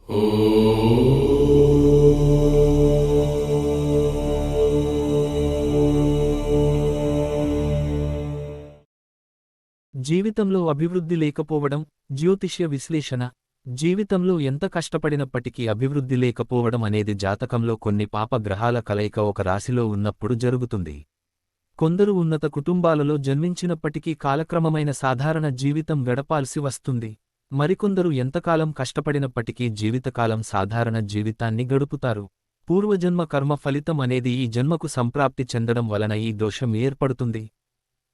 జీవితంలో అభివృద్ధి లేకపోవడం. జ్యోతిష్య విశ్లేషణ. జీవితంలో ఎంత కష్టపడినప్పటికీ అభివృద్ధి లేకపోవడం అనేది జాతకంలో కొన్ని పాప గ్రహాల కలయిక ఒక రాశిలో ఉన్నప్పుడు జరుగుతుంది. కొందరు ఉన్నత కుటుంబాలలో జన్మించినప్పటికీ కాలక్రమమైన సాధారణ జీవితం గడపాల్సి వస్తుంది. మరికొందరు ఎంతకాలం కష్టపడినప్పటికీ జీవితకాలం సాధారణ జీవితాన్ని గడుపుతారు. పూర్వజన్మ కర్మ ఫలితం అనేది ఈ జన్మకు సంప్రాప్తి చెందడం వలన ఈ దోషం ఏర్పడుతుంది.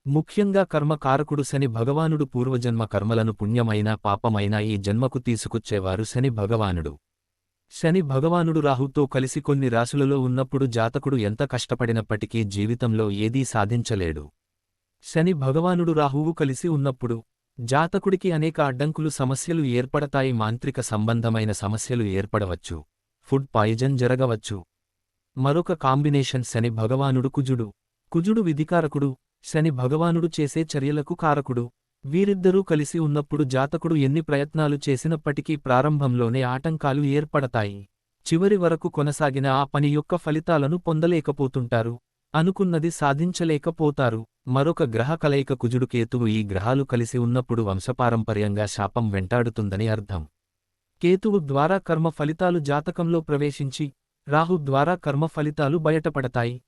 ముఖ్యంగా కర్మకారకుడు శని భగవానుడు. పూర్వజన్మ కర్మలను పుణ్యమైనా పాపమైనా ఈ జన్మకు తీసుకొచ్చేవారు శని భగవానుడు. శని భగవానుడు రాహుతో కలిసి కొన్ని రాశులలో ఉన్నప్పుడు జాతకుడు ఎంత కష్టపడినప్పటికీ జీవితంలో ఏదీ సాధించలేడు. శని భగవానుడు రాహువు కలిసి ఉన్నప్పుడు జాతకుడికి అనేక అడ్డంకులు సమస్యలు ఏర్పడతాయి. మాంత్రిక సంబంధమైన సమస్యలు ఏర్పడవచ్చు. ఫుడ్ పాయిజన్ జరగవచ్చు. మరొక కాంబినేషన్ శని భగవానుడు కుజుడు. కుజుడు విధికారకుడు. శని భగవానుడు చేసే చర్యలకు కారకుడు. వీరిద్దరూ కలిసి ఉన్నప్పుడు జాతకుడు ఎన్ని ప్రయత్నాలు చేసినప్పటికీ ప్రారంభంలోనే ఆటంకాలు ఏర్పడతాయి. చివరి వరకు కొనసాగిన ఆ పని యొక్క ఫలితాలను పొందలేకపోతుంటారు. అనుకున్నది సాధించలేకపోతారు. మరొక గ్రహ కలయిక కుజుడు కేతువు. ఈ గ్రహాలు కలిసి ఉన్నప్పుడు వంశపారంపర్యంగా శాపం వెంటాడుతుందని అర్థం. కేతువు ద్వారా కర్మ ఫలితాలు జాతకంలో ప్రవేశించి రాహు ద్వారా కర్మ ఫలితాలు బయటపడతాయి.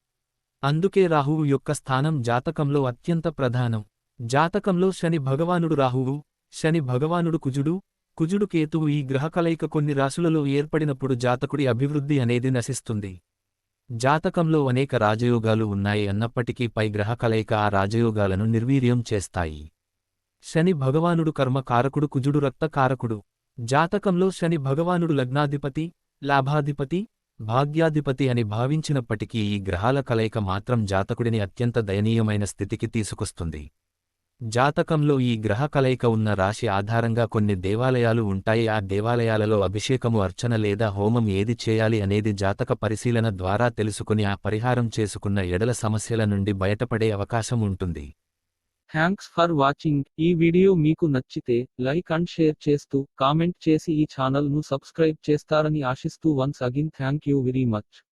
అందుకే రాహువు యొక్క స్థానం జాతకంలో అత్యంత ప్రధానం. జాతకంలో శని భగవానుడు రాహువు, శని భగవానుడు కుజుడు, కుజుడు కేతువు ఈ గ్రహ కలయిక కొన్ని రాశులలో ఏర్పడినప్పుడు జాతకుడి అభివృద్ధి అనేది నశిస్తుంది. జాతకంలో అనేక రాజయోగాలు ఉన్నాయి అన్నప్పటికీ పై గ్రహ కలయిక ఆ రాజయోగాలను నిర్వీర్యం చేస్తాయి. శని భగవానుడు కర్మ కారకుడు, కుజుడు రక్త కారకుడు. జాతకంలో శని భగవానుడు లగ్నాధిపతి, లాభాధిపతి, భాగ్యాధిపతి అని భావించినప్పటికీ ఈ గ్రహాల కలయిక మాత్రం జాతకుడిని అత్యంత దయనీయమైన స్థితికి తీసుకొస్తుంది. జాతకంలో ఈ గ్రహ కలయిక ఉన్న రాశి ఆధారంగా కొన్ని దేవాలయాలు ఉంటాయి. ఆ దేవాలయాలలో అభిషేకము, అర్చన లేదా హోమం ఏది చేయాలి అనేది జాతక పరిశీలన ద్వారా తెలుసుకుని ఆ పరిహారం చేసుకున్న ఎడల సమస్యల నుండి బయటపడే అవకాశం ఉంటుంది. Thanks for watching. ఈ వీడియో మీకు నచ్చితే లైక్ అండ్ షేర్ చేస్తూ కామెంట్ చేసి ఈ ఛానల్ ను సబ్స్క్రైబ్ చేస్తారని ఆశిస్తూ once again thank you very much.